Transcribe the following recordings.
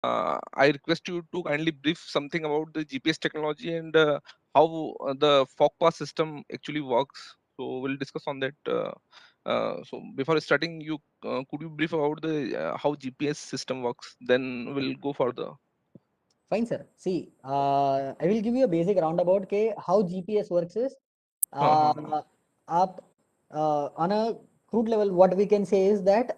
I request you to kindly brief something about the GPS technology and how the FOCPA system actually works. So we'll discuss on that. So before starting, you could you brief about the how GPS system works? Then we'll go further. Fine, sir. See, I will give you a basic roundabout के how GPS works is, हाँ हाँ हाँ. आप on a crude level, what we can say is that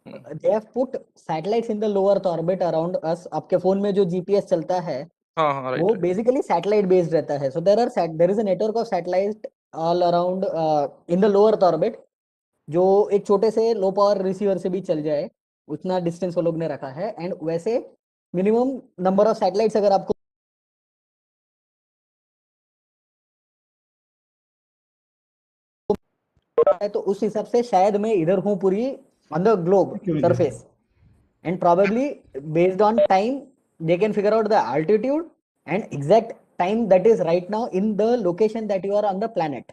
hmm, they have put satellites in the low Earth orbit around us. आपके phone में जो GPS चलता है, हाँ हाँ, right वो right. basically satellite based रहता है. So there is a network of satellites all around in the low Earth orbit, जो एक छोटे से लो पावर रिसीवर से भी चल जाए, उतना डिस्टेंस वो लोग ने रखा है. एंड वैसे मिनिमम नंबर ऑफ सैटेलाइट्स अगर आपको है तो उस हिसाब से शायद मैं इधर हूँ पूरी on the globe surface. And probably based on time they can figure out the altitude and exact time that is right now in the location that you are on the planet.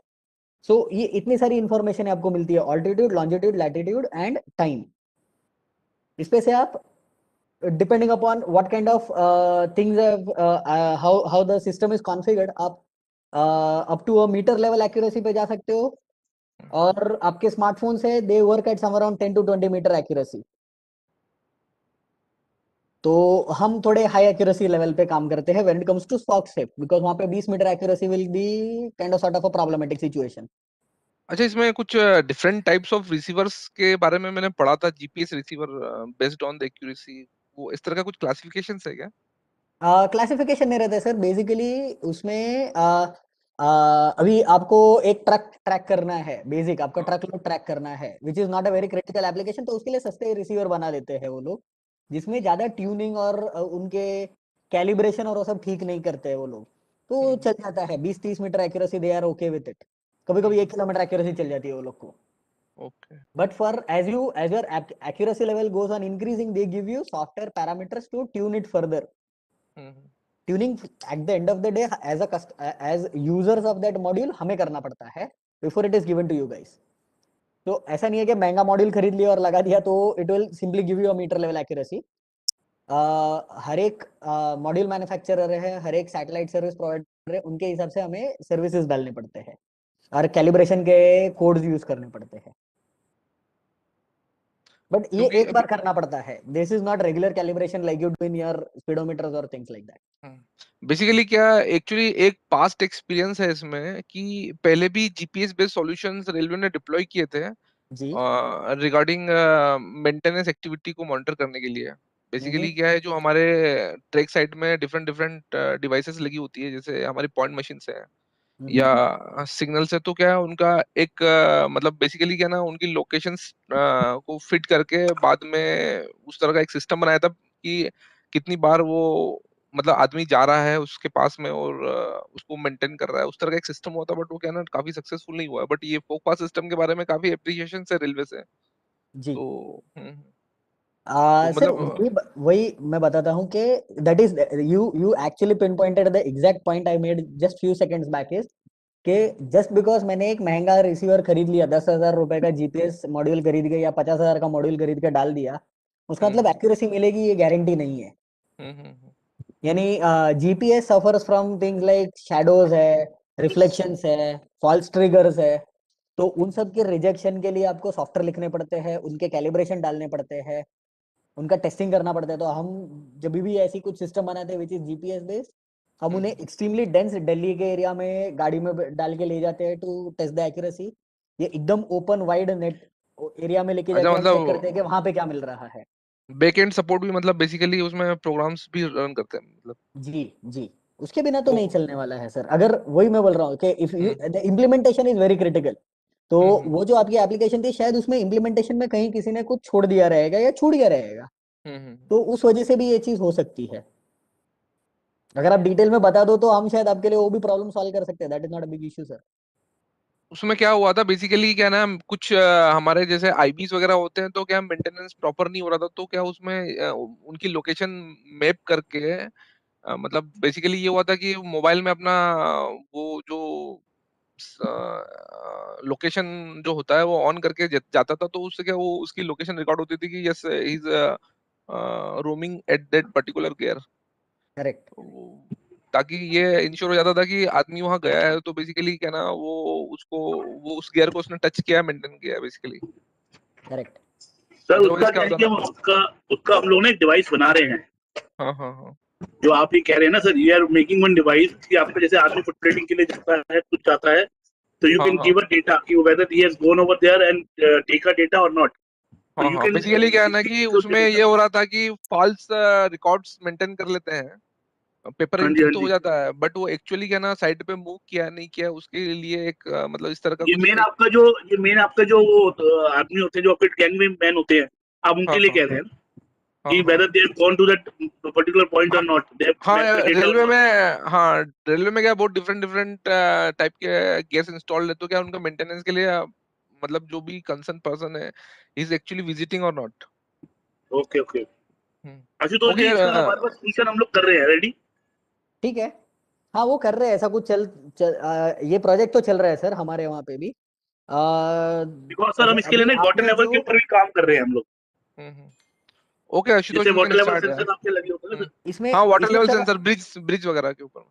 So ये इतनी सारी information आपको मिलती है, altitude, longitude, latitude and time. इस पे से आप depending upon what kind of things have how the system is configured, आप up to a meter level accuracy पे जा सकते हो. और आपके स्मार्टफोन से they work at somewhere around 10 to 20 metre accuracy. तो हम थोड़े हाई एक्यूरेसी लेवल पे काम करते हैं when it comes to stock shape, because वहां पे 20 metre accuracy will be kind of sort of a problematic situation. अच्छा, इसमें कुछ डिफरेंट टाइप्स ऑफ रिसीवर्स के बारे में मैंने पढ़ा था, GPS receiver based on the accuracy, वो इस तरह का कुछ क्लासिफिकेशन है क्या? क्लासिफिकेशन नहीं रहता सर. बेसिकली उसमें अभी आपको एक ट्रक ट्रैक करना है, बेसिक आपका हाँ. ट्रक लोड ट्रैक करना है, which is not a very critical application. तो उसके लिए सस्ते रिसीवर बना देते हैं वो लोग, जिसमें ज्यादा ट्यूनिंग और उनके कैलिब्रेशन और वो सब ठीक नहीं करते हैं वो लोग. तो हम्म. चल जाता है 20-30 metre accuracy, they are okay with it. कभी कभी 1 किलोमीटर एक्यूरेसी चल जाती है वो लोग को. Okay. But for as your accuracy level goes on increasing, they give you software parameters to tune it further. Hmm. Tuning at the end of the day as users of that module हमें करना पड़ता है before it is given to you guys. तो ऐसा नहीं है कि महंगा मॉड्यूल खरीद लिया और लगा दिया तो it will simply give you a meter level accuracy. हर एक मॉड्यूल मैन्युफैक्चरर है, हर एक सैटेलाइट सर्विस प्रोवाइडर है, उनके हिसाब से हमें सर्विसेज डालने पड़ते हैं और कैलिब्रेशन के कोड्स यूज करने पड़ते हैं. बट ये क्योंकि एक बार करना पड़ता है. This is not regular calibration like you do in your speedometers और थिंग्स लाइक दैट. बेसिकली क्या, एक्चुअली एक पास्ट एक्सपीरियंस है इसमें कि पहले भी जीपीएस बेस्ड सॉल्यूशंस रेलवे ने डिप्लॉय किए थे जी. रिगार्डिंग मेंटेनेंस एक्टिविटी को मॉनिटर करने के लिए. हम्म. बेसिकली क्या है, जो हमारे ट्रैक साइड में डिफरेंट डिफरेंट डिवाइसेस लगी होती है, जैसे हमारी पॉइंट मशीन है या सिग्नल से, तो क्या है उनका एक मतलब बेसिकली क्या ना, उनकी लोकेशंस को फिट करके बाद में उस तरह का एक सिस्टम बनाया था कि कितनी बार वो मतलब आदमी जा रहा है उसके पास में और उसको मेंटेन कर रहा है, उस तरह का एक सिस्टम हुआ था. बट वो क्या ना काफी सक्सेसफुल नहीं हुआ है. बट ये फोकवा सिस्टम के बारे में काफी एप्रिसिएशन है रेलवे से. जी. तो तो सर मतलब वही मैं बताता हूँ कि that is you actually pin pointed the exact point I made just few seconds back is कि जस्ट बिकॉज मैंने एक महंगा रिसीवर खरीद लिया, 10,000 रुपए का जीपीएस मॉड्यूल खरीद के या 50,000 का मॉड्यूल खरीद के डाल दिया, उसका मतलब हम्म एक्यूरेसी मिलेगी ये गारंटी नहीं है. हम्म हम्म हम्म यानी GPS suffers from things like shadows है, रिफ्लेक्शंस है, फॉल्स ट्रिगर्स है. तो उन सब के रिजेक्शन के लिए आपको सॉफ्टवेयर लिखने पड़ते हैं, उनके कैलिब्रेशन डालने पड़ते हैं, उनका टेस्टिंग करना पड़ता है. तो हम जब भी ऐसी कुछ सिस्टम बनाते हैं विच इज जीपीएस बेस्ड, हम उन्हें हम्म. एक्सट्रीमली डेंस दिल्ली के एरिया में गाड़ी में डाल के ले जाते हैं टू टेस्ट द एक्यूरेसी. ये एकदम ओपन वाइड नेट एरिया में लेके अच्छा, जाके हम चेक करते हैं कि मतलब वहां पे क्या मिल रहा है. बैक एंड सपोर्ट भी, मतलब बेसिकली उसमें प्रोग्राम्स भी रन करते हैं मतलब. जी. जी. उसके बिना तो ओ. नहीं चलने वाला है सर. अगर वही मैं बोल रहा हूँ कि if you hmm the implementation is very critical. तो हम्म वो जो आपकी एप्लीकेशन थी शायद उसमें इम्प्लीमेंटेशन में कहीं किसी ने कुछ छोड़ दिया रहेगा या छूट गया रहेगा. हम्म. तो उस वजह से भी ये चीज हो सकती है. अगर आप डिटेल में बता दो तो हम शायद आपके लिए वो भी प्रॉब्लम सॉल्व कर सकते हैं. That is not a big issue sir. उसमें क्या हुआ था बेसिकली, क्या ना, कुछ हमारे जैसे आईबीज वगैरह होते हैं, तो क्या मेंटेनेंस प्रॉपर नहीं हो रहा था, तो क्या उसमें उनकी लोकेशन मैप करके मतलब बेसिकली ये हुआ था कि मोबाइल में अपना वो जो लोकेशन जो होता है वो ऑन करके जाता था, तो उससे क्या वो उसकी लोकेशन रिकॉर्ड होती थी कि yes, roaming at that particular gear, correct ताकि ये इंश्योर हो जाता था कि आदमी वहां गया है तो बेसिकली क्या ना वो उस गियर को उसने टच किया, मेंटेन किया बेसिकली। करेक्ट। सर अदरवाइज उसका क्या क्या है होता कि ना। हम उसका हम लोग ना एक डिवाइस बना रहे हैं, हाँ हाँ हाँ जो आप ये कह रहे हैं ना sir, you are making one device कि आपका जैसे आदमी फुट प्रिंटिंग के लिए जाता है, कुछ जाता है, तो यू हाँ कैन हाँ गिव अ डेटा कि whether he has gone over there and take a data or not, तो हाँ यू हाँ, कैन बेसिकली क्या है ना कि गिव उसमें डेटा। ये हो रहा था कि फॉल्स रिकॉर्ड्स मेंटेन कर लेते हैं, पेपर हाँ जी, हाँ एंट्री तो हो जी। जाता है, बट वो एक्चुअली क्या ना साइट पे मूव किया नहीं किया उसके लिए एक मतलब इस तरह का ये कुछ मेन एक। आपका जो ये मेन आपका जो वो आदमी होते हैं जो आपके गैंग में मैन होते हैं, आप हाँ उनके लिए हाँ कह रहे हैं हाँ कि हाँ whether they have gone to that particular point हाँ और नॉट, दे हैव हाँ, mapped the data or railway not. में। हाँ, रेलवे में क्या बहुत डिफरेंट डिफरेंट टाइप के गेयर्स इंस्टॉल्ड है, तो क्या उनका मेंटेनेंस के लिए मतलब जो भी कंसर्न पर्सन है इज एक्चुअली विजिटिंग और not. Okay okay. Ashutosh okay जी, यार। इसका हमारे पास सोल्यूशन हम लोग कर रहे हैं रेडी। ठीक है। हाँ वो कर रहे हैं, ऐसा कुछ ये प्रोजेक्ट तो चल रहा है सर हमारे वहाँ पे भी। बिकॉज सर हम इसके लिए अभी ना वाटर आपने लेवल जो के ऊपर भी काम कर रहे हैं हम लोग, ओके आशुतोष, जैसे we can water level start है। सेंसर आपके लगे होते हैं ना सर। इसमें हाँ, वाटर इसमें level sir. Sensor, bridge bridge वगैरह के ऊपर।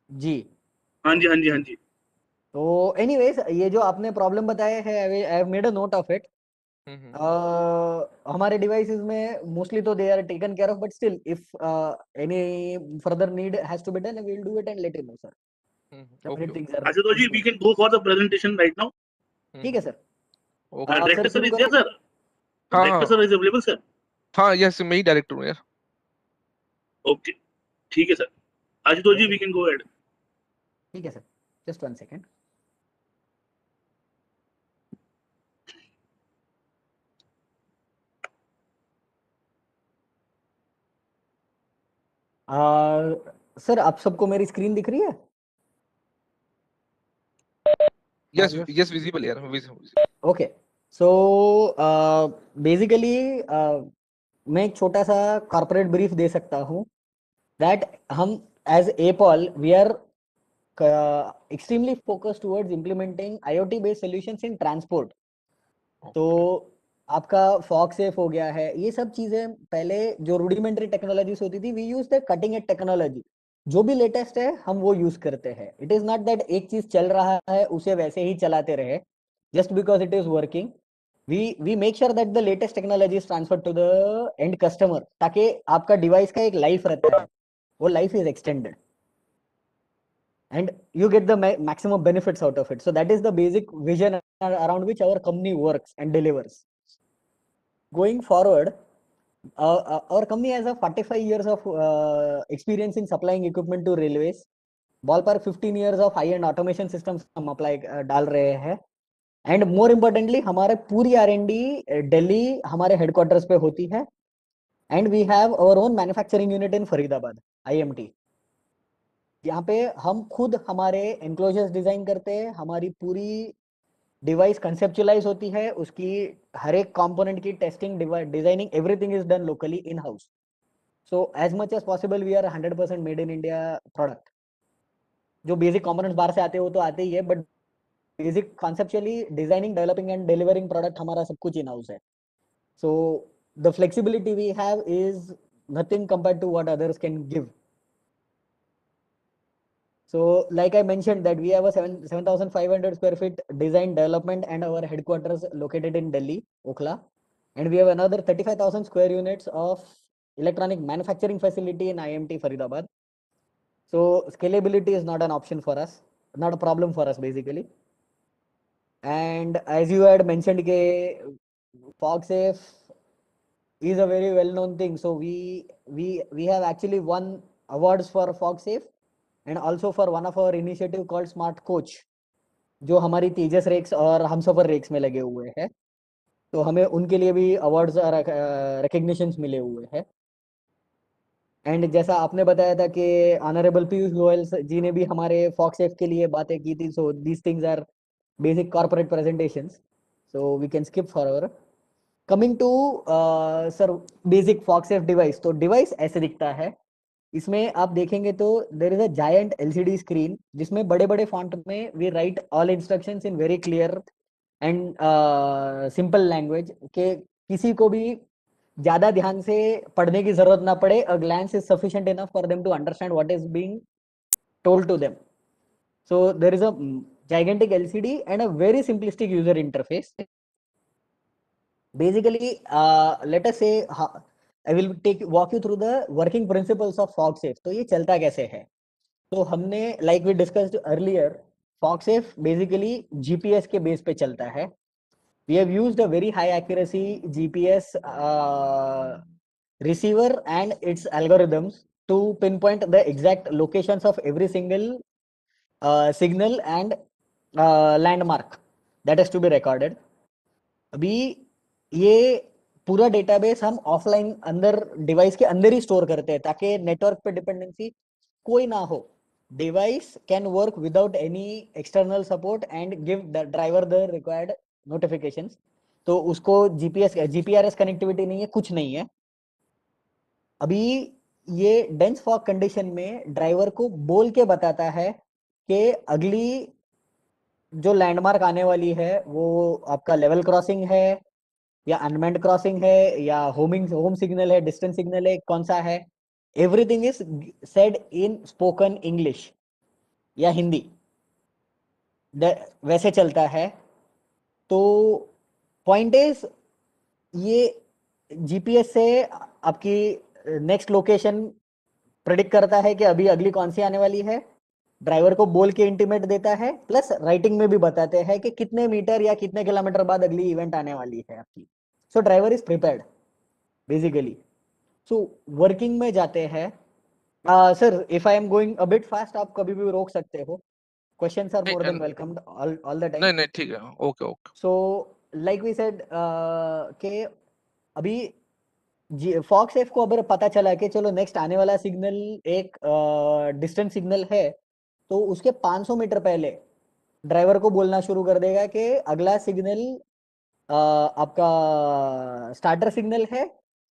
जी। हाँ जी, हाँ जी, हाँ जी। तो एनीवेज ये जो आपने प्रॉब्लम बताया है, I have made a note of it. हमारे डिवाइसेस में मोस्टली तो they are taken care of, but still if any further need has to be done, we will do it and let you know sir okay if okay. things are Ashutosh ji, we improved। Can go for the presentation right now. ठीक है sir. Okay okay. Director sir sir शुरू is there करें। Sir, हाँ director हाँ sir is available sir. हाँ, yes मैं ही director हूँ यार। ओके, ठीक है sir. Ashutosh ji, we can go ahead. ठीक है सर, जस्ट 1 सेकेंड। सर आप सबको मेरी स्क्रीन दिख रही है? यस यस, विजिबल यार, विजिबल। ओके। सो बेसिकली मैं एक छोटा सा कॉर्पोरेट ब्रीफ दे सकता हूँ दैट हम as Apple we are extremely focused towards implementing IoT based solutions in transport। तो आपका फॉग सेफ हो गया है, ये सब चीजें पहले जो रूडिमेंटरी टेक्नोलॉजीज होती थी, we use the cutting edge technology. जो भी लेटेस्ट है हम वो यूज करते हैं। इट इज नॉट दैट एक चीज चल रहा है उसे वैसे ही चलाते रहे just because it is working. We make sure that the latest technology is transfer to the end customer, ताकि आपका डिवाइस का एक लाइफ रहता है, वो life is extended and you get the maximum benefits out of it. So that is the basic vision around which our company works and delivers. Going forward, our company has a 45 years of experience in supplying equipment to railways. Ballpark 15 years of high-end automation systems हम apply डाल रहे हैं। And more importantly हमारे पूरी R&D Delhi हमारे headquarters पे होती है। And we have our own manufacturing unit in Faridabad, IMT। यहाँ पे हम खुद हमारे एनक्लोजर्स डिजाइन करते हैं, हमारी पूरी डिवाइस कंसेप्चुलाइज होती है, उसकी हर एक कंपोनेंट की testing, designing, everything is done locally in house. So as much as possible we are 100% made in India product. जो बेसिक कंपोनेंट्स बाहर से आते हो तो आते ही है, but basic conceptually designing, developing and delivering product हमारा सब कुछ इन हाउस है। So the flexibility we have is nothing compared to what others can give. So like I mentioned that we have a 7,500 square feet design development and our headquarters located in Delhi, Okhla. And we have another 35,000 square units of electronic manufacturing facility in IMT Faridabad. So scalability is not an option for us, not a problem for us basically. And as you had mentioned, FogSafe is a very well known thing. So we have actually won awards for FogSafe and also for one of our initiative called Smart Coach, जो हमारी तेजस racks और Humsafar racks में लगे हुए हैं। तो हमें उनके लिए भी अवार्ड्स रिकग्निशंस मिले हुए हैं। एंड जैसा आपने बताया था कि ऑनरेबल पीयूष गोयल जी ने भी हमारे फॉक्सएफ के लिए बातें की थी, so these things are basic corporate presentations, so we can skip forever. Coming to sir basic FogSafe device, तो डिवाइस ऐसे दिखता है। इसमें आप देखेंगे तो there is a giant LCD screen जिसमें बड़े बड़े फॉन्ट में we write all instructions in very clear and simple language के किसी को भी ज्यादा ध्यान से पढ़ने की जरूरत ना पड़े. A glance is sufficient enough for them to understand what is being told to them. So there is a gigantic LCD and a very simplistic user interface. Basically, let us say I will walk you through the working principles of FogSafe. तो ये चलता कैसे है? तो हमने like we discussed earlier, FogSafe basically GPS के base पे चलता है. We have used a very high accuracy GPS receiver and its algorithms to pinpoint the exact locations of every single signal and landmark that is to be recorded. अभी ये पूरा database हम offline अंदर device के अंदर ही store करते हैं ताकि नेटवर्क पे डिपेंडेंसी कोई ना हो. Device can work without any external support and give the driver the required notifications. तो उसको जीपीआरएस कनेक्टिविटी नहीं है, कुछ नहीं है. अभी ये डेंस फॉग कंडीशन में ड्राइवर को बोल के बताता है कि अगली जो लैंडमार्क आने वाली है वो आपका लेवल क्रॉसिंग है या अनमेंड क्रॉसिंग है या होम सिग्नल है, डिस्टेंस सिग्नल है, कौन सा है. Everything is said in spoken English या हिंदी, वैसे चलता है. तो पॉइंट इज ये जीपीएस से आपकी नेक्स्ट लोकेशन प्रेडिक्ट करता है कि अभी अगली कौन सी आने वाली है. ड्राइवर को बोल के इंटीमेट देता है, प्लस राइटिंग में भी बताते हैं कि कितने मीटर या कितने किलोमीटर बाद अगली इवेंट आने वाली है आपकी. So driver is prepared basically. So working में जाते हैं. Sir if I am going a bit fast आप कभी भी रोक सकते हो. Questions are more than welcome all the time. नहीं नहीं ठीक है, okay okay. So like we said के अभी फॉक्सएफ को अगर पता चला कि चलो नेक्स्ट आने वाला सिग्नल एक डिस्टेंस सिग्नल है, तो उसके 500 मीटर पहले ड्राइवर को बोलना शुरू कर देगा कि अगला सिग्नल आपका स्टार्टर सिग्नल है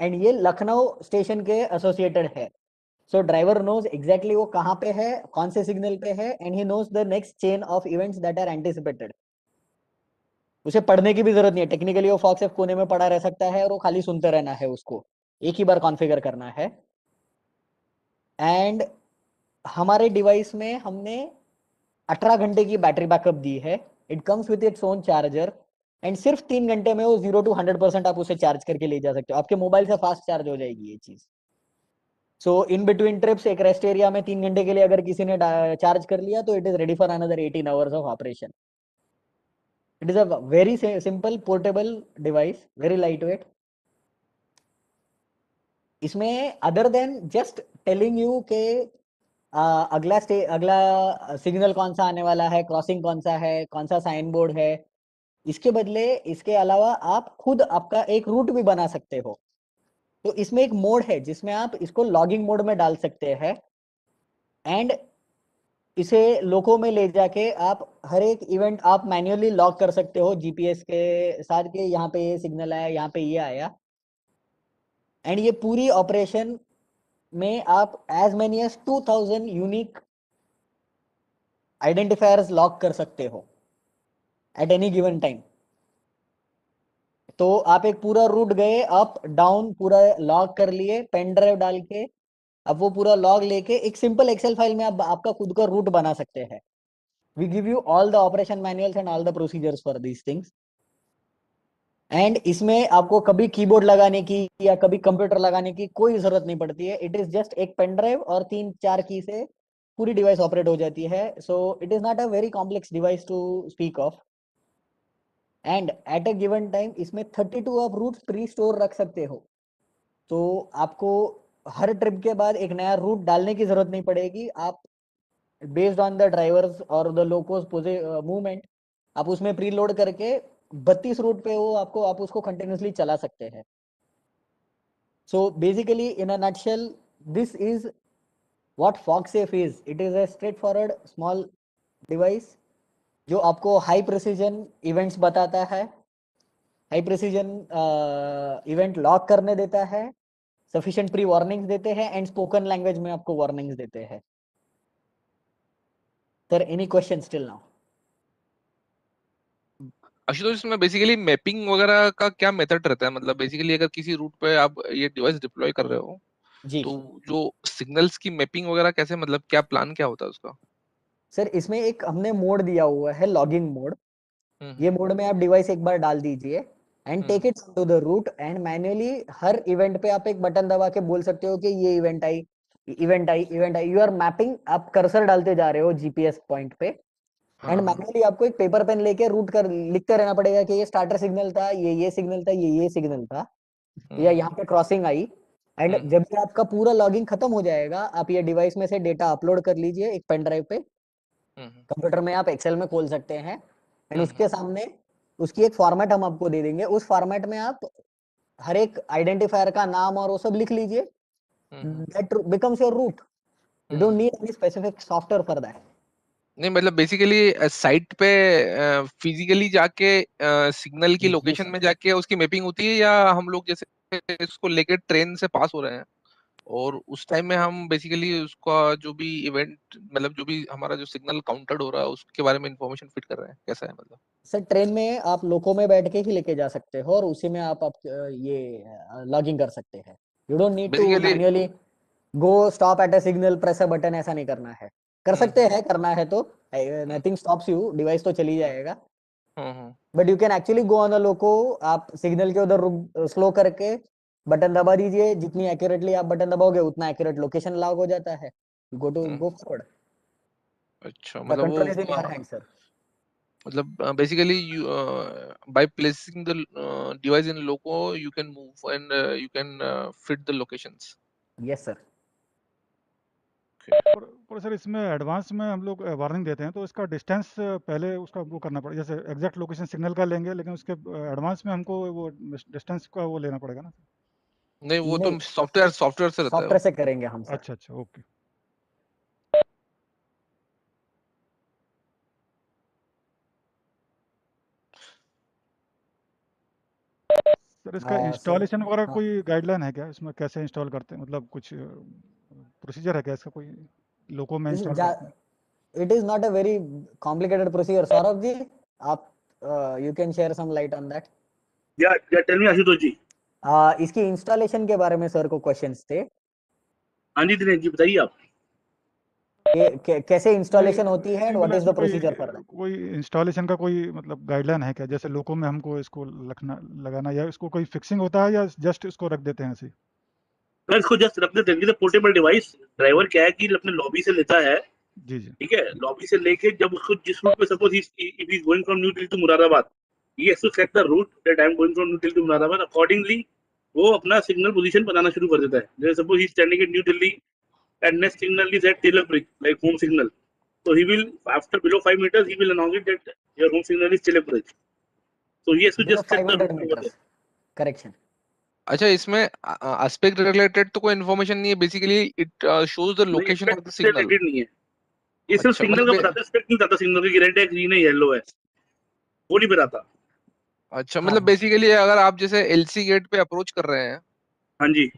एंड ये लखनऊ स्टेशन के एसोसिएटेड है. सो ड्राइवर नोज एग्जैक्टली वो कहाँ पे है, कौन से सिग्नल पे है, and he knows the next chain of events that are anticipated. उसे पढ़ने की भी जरूरत नहीं है. टेक्निकली वो फॉक्सएफ कोने में पड़ा रह सकता है और वो खाली सुनते रहना है, उसको एक ही बार कॉन्फ़िगर करना है. एंड हमारे डिवाइस में हमने 18 घंटे की बैटरी बैकअप दी है. It comes with its own charger and सिर्फ 3 घंटे में वो 0 to 100% आप उसे चार्ज करके ले जा सकते हो. आपके मोबाइल से फास्ट चार्ज हो जाएगी ये चीज. सो इन बिटवीन ट्रिप्स एक रेस्ट एरिया में 3 घंटे के लिए अगर किसी ने चार्ज कर लिया तो it is ready for another 18 hours of operation. It is a very simple portable device, very light weight. इसमें other than just telling you के अगला सिग्नल कौन सा आने वाला है, क्रॉसिंग कौन सा है, कौन सा साइन बोर्ड है, इसके बदले इसके अलावा आप खुद आपका एक रूट भी बना सकते हो. तो इसमें एक मोड है जिसमें आप इसको लॉगिंग मोड में डाल सकते हैं एंड इसे लोको में ले जाके आप हर एक इवेंट आप मैन्युअली लॉग कर सकते हो जीपीएस के साथ के यहाँ पे ये सिग्नल आया, यहाँ पे ये आया. एंड ये पूरी ऑपरेशन में आप as many as 2000 unique identifiers lock कर सकते हो एट एनी गिवन टाइम. तो आप एक पूरा रूट गए अप डाउन पूरा लॉग कर लिए पेन ड्राइव डाल के. अब वो पूरा लॉग लेके एक सिंपल एक्सेल फाइल में आप आपका खुद का रूट बना सकते हैं. We give you all the operation manuals and all the procedures for these things. And इसमें आपको कभी कीबोर्ड लगाने की या कभी कंप्यूटर लगाने की कोई जरूरत नहीं पड़ती है. इट इज जस्ट एक पेन ड्राइव और 3-4 की से पूरी डिवाइस ऑपरेट हो जाती है. So it is not a very complex device to speak of. And at a given time इसमें 32 आप रूट्स प्री स्टोर रख सकते हो. तो आपको हर ट्रिप के बाद एक नया रूट डालने की जरूरत नहीं पड़ेगी. आप बेस्ड ऑन द ड्राइवर्स और द लोकोस मूवमेंट आप उसमें प्री लोड करके 32 रूट पे वो आपको आप उसको कंटिन्यूसली चला सकते हैं. So basically in a nutshell this is what FogSafe is. It is a straight forward small device जो आपको हाई प्रिसीजन इवेंट्स बताता है, हाई प्रिसीजन इवेंट लॉक करने देता है, सफिशिएंट प्री वार्निंग्स देते हैं एंड स्पोकन लैंग्वेज में आपको वार्निंग्स देते हैं. Sir any question still now? Ashutosh, इसमें बेसिकली मैपिंग वगैरह का क्या मेथड रहता है? मतलब बेसिकली अगर किसी रूट पे आप ये डिवाइस डिप्लॉय कर रहे हो, जी तो जो सिग्नल्स की मैपिंग वगैरह कैसे, मतलब क्या प्लान क्या होता है उसका? सर, इसमें एक हमने मोड दिया हुआ है, लॉगिंग मोड। ये हम्म मोड में आप डिवाइस एक बार डाल दीजिए and take hmm it to the route, and manually हर इवेंट पे आप एक बटन दबा के बोल सकते हो कि ये इवेंट आई, इवेंट आई, इवेंट आई। यू आर मैपिंग, आप कर्सर डालते जा रहे हो जीपीएस पॉइंट पे, एंड हाँ हाँ। मैन्युअली आपको एक पेपर पेन लेके रूट कर लिखते रहना पड़ेगा कि ये स्टार्टर सिग्नल था, ये सिग्नल था, ये सिग्नल था, या हम्म यहाँ पे क्रॉसिंग आई। एंड हम्म जब भी आपका पूरा लॉगिंग खत्म हो जाएगा, आप ये डिवाइस में से डेटा अपलोड कर लीजिए एक पेन ड्राइव पे। हम्म कंप्यूटर में आप एक्सेल में खोल सकते हैं, एंड हम्म उसके सामने उसकी एक फॉर्मेट हम आपको दे देंगे। उस फॉर्मेट में आप हर एक आइडेंटिफायर का नाम और वो सब लिख लीजिए। Hmm that becomes your route. You don't hmm. Need any specific software for that. नहीं, मतलब बेसिकली साइट पे फिजिकली जाके सिग्नल की जी लोकेशन सर। में जाके उसकी मैपिंग होती है, या हम लोग जैसे इसको लेके ट्रेन से पास हो रहे हैं और उस टाइम में हम बेसिकली उसका जो भी इवेंट, मतलब जो भी हमारा जो सिग्नल काउंटेड हो रहा है उसके बारे में इंफॉर्मेशन फिट कर रहे हैं, कैसा है मतलब? सर, ट्रेन में आप लोको में बैठ के ही लेके जा सकते हो, और उसी में आप ये लॉगिंग कर सकते हैं। You don't need to basically. Manually go stop at a signal, press a button, ऐसा नहीं करना है। कर सकते हम्म हैं, करना है तो नथिंग स्टॉप्स यू, डिवाइस तो चली जाएगा। Hmm. But you can actually go on a loco. आप सिग्नल के उधर रुक, स्लो करके बटन दबा दीजिए। जितनी एक्यूरेटली आप बटन दबाओगे उतना एक्यूरेट लोकेशन लॉग हो जाता है। Go forward. अच्छा, द मतलब वो control is in your hand sir. मतलब basically you by placing the device in loco you can move and you can fit the locations. Yes sir. Okay. पर sir इसमें एडवांस में हम लोग वार्निंग देते हैं तो इसका डिस्टेंस पहले उसका वो करना पड़ेगा, जैसे एग्जैक्ट लोकेशन सिग्नल का लेंगे लेकिन उसके एडवांस में हमको वो डिस्टेंस का वो लेना पड़ेगा ना। नहीं, वो तो नहीं, सॉफ्टवेयर से रहता है सॉफ्टवेयर वो। से करेंगे हम सर। अच्छा अच्छा ओके। सर इसका सर, इंस्टॉलेशन वगैरह हाँ। कोई गाइडलाइन है क्या, इसमें कैसे इंस्टॉल करते हैं, मतलब कुछ प्रोसीजर है क्या इसका कोई, लोको में इंस्टॉल करते हैं? It is not a very complicated procedure, Saurabh ji. आप you can share some light on that. या टेल मी आशुतोष जी। इसकी इंस्टॉलेशन के बारे में सर को क्वेश्चंस थे हाँ जी दिनेश जी बताइए आप। कि कैसे नहीं इंस्टॉलेशन होती है, नहीं एंड व्हाट मतलब इज इसमें द कोई प्रोसीजर फॉर दैट। कोई इंस्टॉलेशन का कोई मतलब गाइडलाइन है क्या, जैसे लोको में हमको इसको रखना लगाना, या इसको कोई फिक्सिंग होता है या जस्ट इसको रख देते हैं ऐसे ही? अगर इसको जस्ट रख देते हैं पोर्टेबल डिवाइस। ड्राइवर क्या है कि अपने लॉबी से लेता है, जी जी। ठीक है, लॉबी से लेके जब उसको जिस रूट पे suppose if he is going from New Delhi to Moradabad, he has to set the route that I am going from New Delhi to Moradabad. Accordingly वो अपना सिग्नल पोजीशन बनाना शुरू कर देता है। जैसे suppose he is standing in New Delhi and next signal is at Taylor bridge like home signal, so he will after below 5 meters he will announce it that your home signal is Chile bridge, so he has to below just set the 500 route over there. Metres correction. अच्छा, इसमें aspect related तो कोई information नहीं है, basically it shows the नहीं location of the aspect signal. Related नहीं है, ये सिर्फ अच्छा, सिग्नल का मतलब बताता है। स्पेक्ट नहीं बताता सिग्नल की, रेड है ग्रीन है येलो है, वो नहीं बताता। अच्छा, हाँ मतलब हाँ। बेसिकली अगर आप जैसे एलसी गेट पे अप्रोच कर रहे हैं हाँ जी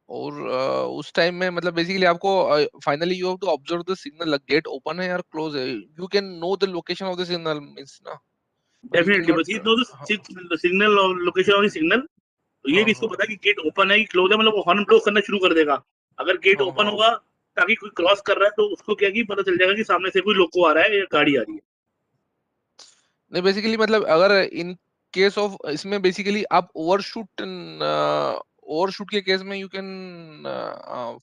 और उस टाइम में मतलब बेसिकली आपको finally you have to observe the signal, gate open है या क्लोज है, you can know the location of the signal means ना, बट यू कैन डेफिनेटली, बस नॉट। ये नो द सिग्नल और लोकेशन ऑफ द सिग्नल। तो ये हाँ भी इसको हाँ पता है कि गेट ओपन है कि क्लोज है, मतलब वो हॉर्न ब्लो करना शुरू कर देगा। अगर गेट हाँ ओपन हाँ। होगा ताकि कोई क्रॉस कर रहा है तो उसको क्या कि पता चल जाएगा कि सामने से कोई लोको आ रहा है या गाड़ी आ रही है। नहीं, बेसिकली मतलब अगर इन केस ऑफ इसमें बेसिकली आप ओवरशूट के केस में you can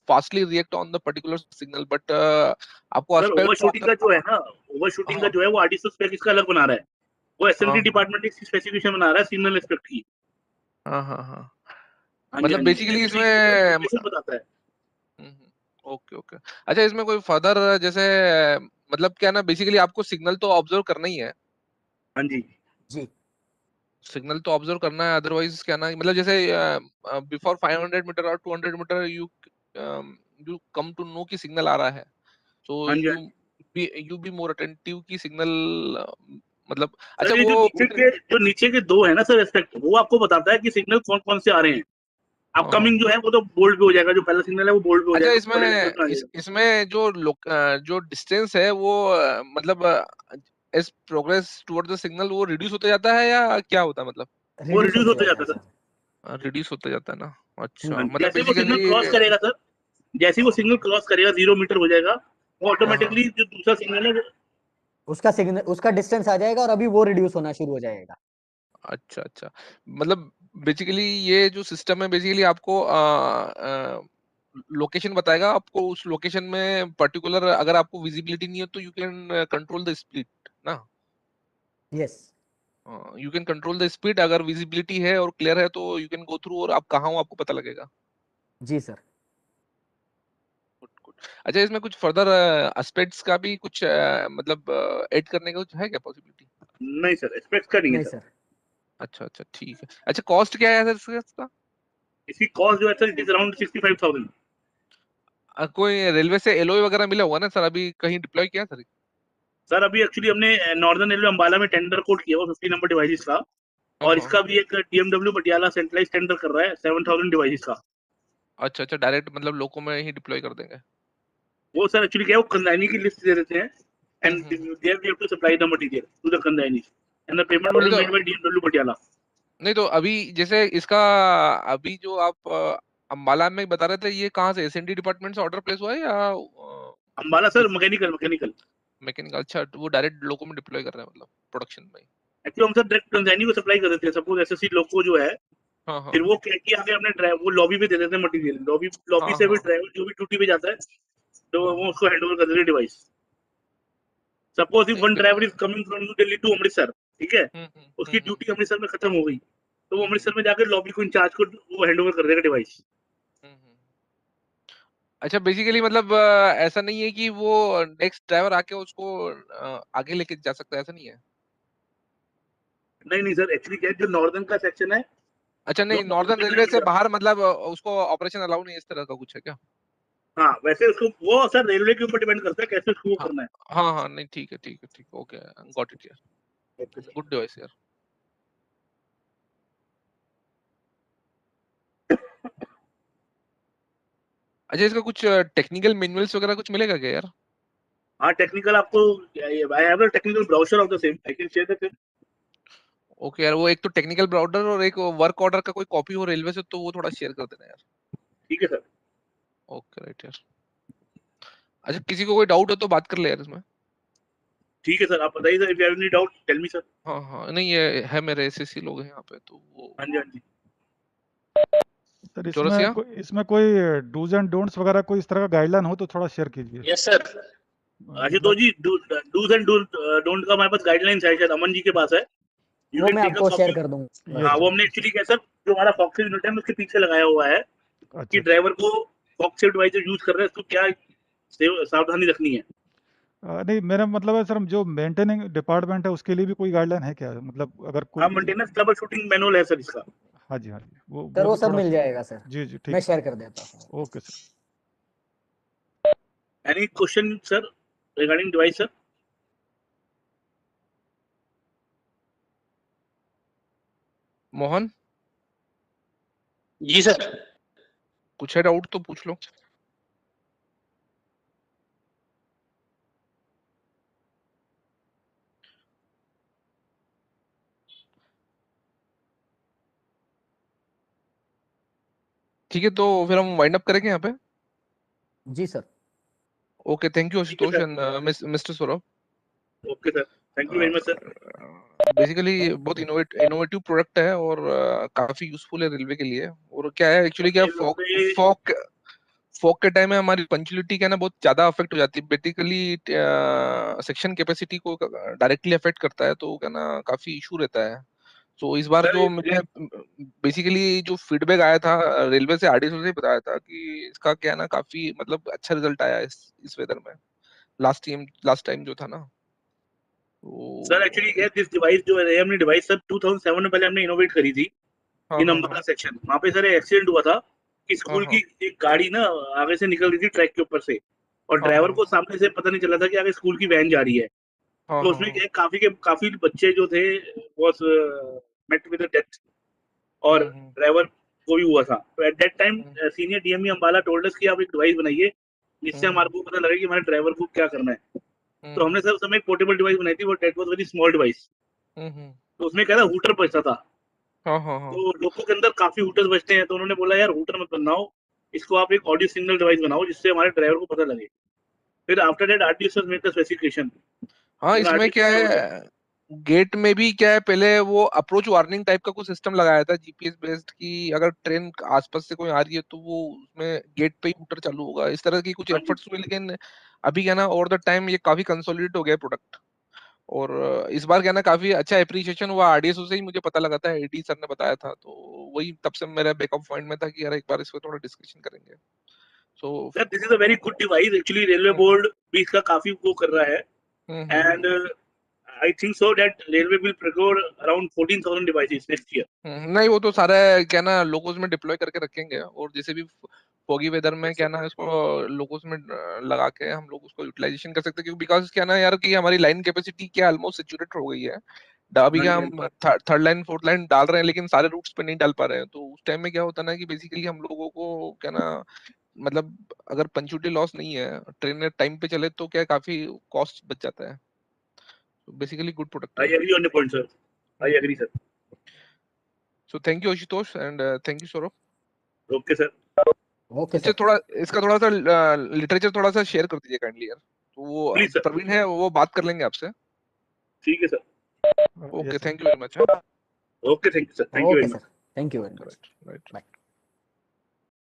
fastly react on the particular signal, but आपको सर ओवर एस्पेक्ट शूटिंग का जो है ना, ओवर शूटिंग का हाँ जो है वो आरटीएस स्पेक इसका अलग बना रहा है। वो हाँ एसएमटी डिपार्टमेंट की स्पेसिफिकेशन बना रहा है सिग्नल एस्पेक्ट की। हाँ हाँ हाँ। हाँ जी मतलब हाँ जी, बेसिकली एक्चुअली ये केवल इसमें लोकेशन बताता है। Okay okay. अच्छा, इसमें कोई फर्दर जैसे मतलब क्या ना, बेसिकली आपको सिग्नल तो ऑब्जर्व करना ही है, हाँ जी जी। सिग्नल तो ऑब्जर्व करना है, अदरवाइज क्या ना, मतलब जैसे बिफोर 500 मीटर और 200 metre you you come to know कि सिग्नल आ रहा है, सो हाँ जी हाँ यू जी। यू बी मोर अटेंटिव की सिग्नल, मतलब अच्छा सर ये वो जो नीचे के दो है ना सर एस्पेक्ट, वो आपको बताता है कि सिग्नल कौन कौन से आ रहे हैं। हाँ हाँ। अपकमिंग जो है वो तो बोल्ड पे हो जाएगा, जो पहला सिग्नल है वो बोल्ड पे हो अच्छा, जाएगा, बड़े लेटर इसमें पे आ जाएगा। इसमें जो जो डिस्टेंस है वो मतलब as progress toward the signal वो रिड्यूस होता जाता है या क्या होता है मतलब? वो रिड्यूस रिड्यूस होते होता जाता जाता है है सर। रिड्यूस होता जाता है ना? अच्छा, हम्म। मतलब जैसे वो सिग्नल बेसिकली क्रॉस करेगा सर, जैसे ही वो सिग्नल क्रॉस करेगा 0 मीटर हो जाएगा, वो हाँ ऑटोमेटिकली जो दूसरा सिग्नल है वो उसका सिग्नल, उसका डिस्टेंस आ जाएगा और अभी वो रिड्यूस होना शुरू हो जाएगा। अच्छा अच्छा, मतलब बेसिकली ये जो सिस्टम है बेसिकली आपको लोकेशन बताएगा, आपको उस लोकेशन में पर्टिकुलर अगर आपको विजिबिलिटी नहीं है तो you can control the speed ना? Yes. You can control the speed, अगर विजिबिलिटी है और क्लियर है तो यू कैन गो थ्रू, और आप कहाँ हो आपको पता लगेगा। जी सर। Good good. अच्छा, इसमें कुछ फर्दर एस्पेक्ट्स का भी कुछ मतलब ऐड करने का कुछ है क्या पॉसिबिलिटी? नहीं सर, एक्सपेक्ट का नहीं है नहीं सर। सर। अच्छा अच्छा, ठीक है। अच्छा, कॉस्ट क्या है सर इसका? इसकी कॉस्ट जो है सर, इट इज अराउंड 65,000। कोई रेलवे से एलओए वगैरह मिला हुआ ना सर? अभी कहीं डिप्लॉय किया सर? सर अभी एक्चुअली हमने नॉर्दर्न रेलवे अंबाला में टेंडर कोड किया हुआ 50 नंबर डिवाइसेस का, और हाँ। इसका भी एक टीएमडब्ल्यू पटियाला सेंट्रलाइज टेंडर कर रहा है 7,000 डिवाइसेस का। अच्छा अच्छा, डायरेक्ट मतलब लोको में ही डिप्लॉय कर देंगे? वो सर एक्चुअली क्या है, वो कंदाइनी की लिस्ट दे देते हैं, and hmm. They have to supply the material to the consignee, and the payment will नहीं बी तो मेड बाय टीएमडब्ल्यू पटियाला। नहीं तो अभी जैसे इसका अभी जो आप अम्बाला में बता रहे थे, ये कहाँ से एसएनडी डिपार्टमेंट से ऑर्डर प्लेस हुआ है या Ambala sir mechanical mechanical. Mechanical? अच्छा, तो वो डायरेक्ट लोको में डिप्लॉय कर रहे हैं मतलब प्रोडक्शन में? एक्चुअली हम सर डायरेक्ट कंदाइनी को सप्लाई कर देते हैं। सपोज एसएससी लोको जो है, हाँ हाँ फिर वो क्या कि आगे अपने ड्राइवर वो लॉबी पे दे देते हैं मटेरियल, लॉबी लॉबी हाँ से भी हाँ ड्राइवर जो भी ड्यूटी पे जाता है तो हाँ वो हाँ। उसको हैंड ओवर कर देते हैं डिवाइस। सपोज इफ वन एक driver is coming from New Delhi to Amritsar, ठीक है, हम्म हम्म उसकी हम्म ड्यूटी अमृतसर में खत्म हो गई, तो वो हम्म अमृतसर में जाकर लॉबी को इंचार्ज को वो हैंड ओवर कर देगा डिवाइस। हम्म। अच्छा, बेसिकली मतलब ऐसा नहीं है कि वो नेक्स्ट ड्राइवर आके उसको आगे लेके जा सकता है, ऐसा नहीं है? नहीं नहीं सर, एक्चुअली क्या है, जो नॉर्दर्न का सेक्शन है अच्छा, वो नहीं नॉर्दर्न नॉर्दर्न में रेलवे से जाएगा। बाहर मतलब उसको ऑपरेशन अलाउ नहीं है, इस तरह का कुछ है क्या? हाँ, वैसे उसको वो सर रेलवे के ऊपर डिपेंड करता है कैसे उसको वो हाँ करना है। हाँ हाँ, नहीं ठीक है ठीक है ठीक है, ओके, गॉट इट यार। Okay sir. गुड डिवाइस यार। अच्छा, इसका कुछ टेक्निकल मैनुअल्स वगैरह कुछ मिलेगा क्या यार? हाँ, टेक्निकल आपको, I have the technical brochure of the same, I can share that. Okay यार, वो एक तो टेक्निकल ब्राउडर और एक वर्क ऑर्डर का कोई कॉपी हो रेलवे से, तो वो थोड़ा शेयर कर देना यार। ठीक है सर। ओके राइट यार। अच्छा, किसी को कोई डाउट हो तो बात कर ले यार इसमें। ठीक है सर, आप बताइए sir, if you have any doubt tell me sir. हाँ हाँ, नहीं ये है, मेरे एसएससी लोग हैं यहाँ पे तो वो। हाँ जी हाँ जी। सर चौरसिया। इसमें कोई डूज एंड डोंट्स वगैरह कोई इस तरह का गाइडलाइन हो तो थोड़ा शेयर कीजिए। Yes sir. आशुतोष मतलब जी, डूज एंड डोंट का हमारे पास गाइडलाइंस है, शायद अमन जी के पास है। यू वो कैन मैं टेक अ आपको शेयर कॉपी। कर दूंगा यस हाँ, सर। वो हमने एक्चुअली क्या सर, जो हमारा फॉक्स यूनिट है उसके पीछे लगाया हुआ है अच्छा कि अच्छा। ड्राइवर को फॉक्स सेफ डिवाइस यूज कर रहे हैं उसको क्या सावधानी रखनी है। नहीं मेरा मतलब है सर, जो मेंटेनिंग डिपार्टमेंट है उसके लिए भी कोई गाइडलाइन है क्या? मतलब अगर हाँ, कोई। मेंटेनेंस ट्रबल शूटिंग मैनुअल है सर इसका। हाँ जी हाँ जी, सर वो वो भी सब थोड़ा मिल जाएगा सर, जी जी ठीक मैं है शेयर सर। कर देता हूँ। Okay sir. Any question sir regarding device sir? Mohan, ji sir. कुछ है डाउट तो पूछ लो। ठीक है, तो फिर हम वाइंड अप करेंगे यहाँ पे। जी सर। ओके, थैंक यू ठीक है Ashutosh sir. And mister Saurabh. Okay sir, thank you very much sir. Basically बहुत इनोवेटिव प्रोडक्ट है और काफी यूजफुल है रेलवे के लिए। और क्या है एक्चुअली, क्या फॉग रेलवे। फॉग फॉग के टाइम में हमारी पंक्चुअलिटी क्या है ना, बहुत ज्यादा अफेक्ट हो जाती है। बेसिकली सेक्शन कैपेसिटी को डायरेक्टली अफेक्ट करता है, तो क्या ना काफी इशू रहता है। तो इस बार सर जो मुझे बेसिकली जो फीडबैक आया था रेलवे से, आरडीओ से बताया था कि इसका क्या है ना, काफी मतलब अच्छा रिजल्ट आया इस वेदर में। लास्ट टाइम जो था ना, सर एक्चुअली तो क्या है, दिस डिवाइस जो है हमने डिवाइस सर 2007 में पहले हमने इनोवेट करी थी हाँ इन हाँ हाँ अम्बाला सेक्शन। वहां पे सर एक्सीडेंट हुआ था कि हाँ स्कूल हाँ की एक गाड़ी ना आगे से निकल रही थी ट्रैक के ऊपर से, और हाँ ड्राइवर हाँ को सामने से पता नहीं चला था कि आगे स्कूल की वैन जा रही है। हाँ तो हाँ उसमें हाँ। क्या है, काफी बच्चे जो थे वॉज मेट विद डेथ, और हम्म। ड्राइवर को भी हुआ था। तो at that time hmm senior DME Ambala told us कि आप एक डिवाइस बनाइए जिससे हम्म हमारे को पता लगे कि हमारे ड्राइवर को क्या करना है। तो हमने सर उस समय एक पोर्टेबल डिवाइस बनाई थी, but that was very small device. तो उसमें क्या था, हूटर बजता था। हाँ तो लोगों के अंदर काफी हूटर्स बजते हैं, तो उन्होंने बोला यार हूटर मत बनाओ, इसको आप एक ऑडियो सिग्नल डिवाइस बनाओ जिससे हमारे ड्राइवर को पता लगे। फिर after that RTO made the specification. हाँ, इसमें क्या है, गेट में भी क्या है, पहले वो अप्रोच वार्निंग टाइप का कुछ सिस्टम लगाया था जीपीएस बेस्ड, कि अगर ट्रेन आसपास से कोई आ रही है तो वो उसमें गेट पे ही हूटर चालू होगा। इस तरह की कुछ एफर्ट्स हुए, लेकिन अभी क्या ना ओवर द टाइम ये काफी कंसोलिडेट हो गया प्रोडक्ट। और इस बार क्या ना काफी अच्छा एप्रिसिएशन हुआ आरडीएसओ से ही, मुझे पता लगा था, एडी सर ने बताया था, तो वही तब से मेरा बैकअप पॉइंट में था कि यार एक बार इस पे थोड़ा डिस्कशन करेंगे। So sir this is a very good device actually. Railway board भी इसका काफी वो कर रहा है, and I think so that railway will procure around 14,000 devices next year. नहीं, वो तो सारा क्या ना लोगोस में डिप्लॉय करके रखेंगे, और जैसे भी फोगी वेदर में क्या ना इसको लोगोस में लगा के हम लोग उसको यूटिलाइजेशन कर सकते हैं, क्योंकि बिकॉज क्या ना यार कि हमारी लाइन कैपेसिटी क्या ऑलमोस्ट सेचुरेट हो गई है। अभी क्या हम थर्ड लाइन फोर्थ लाइन डाल रहे हैं, लेकिन सारे रूट्स पे नहीं डाल पा रहे हैं। तो उस टाइम में क्या होता है ना कि बेसिकली हम लोगों को क्या ना, मतलब अगर पंक्चुअलिटी लॉस नहीं है, ट्रेन टाइम पे चले, तो क्या काफी कॉस्ट बच जाता है। बेसिकली गुड प्रोडक्ट I है। agree on the point, sir. I agree, sir. So thank you Ashutosh, and thank you Saurabh. Okay, sir. Okay इससे सर। थोड़ा, इसका थोड़ा सा लिटरेचर थोड़ा सा शेयर कर दीजिए काइंडली यार। तो वो Please, sir. प्रवीण है, वो बात कर लेंगे आपसे। ठीक है sir. Okay, yes, sir. Thank you very much. Okay, thank you, sir. Thank you okay very much. Sir, thank you very much. Right right. Bye.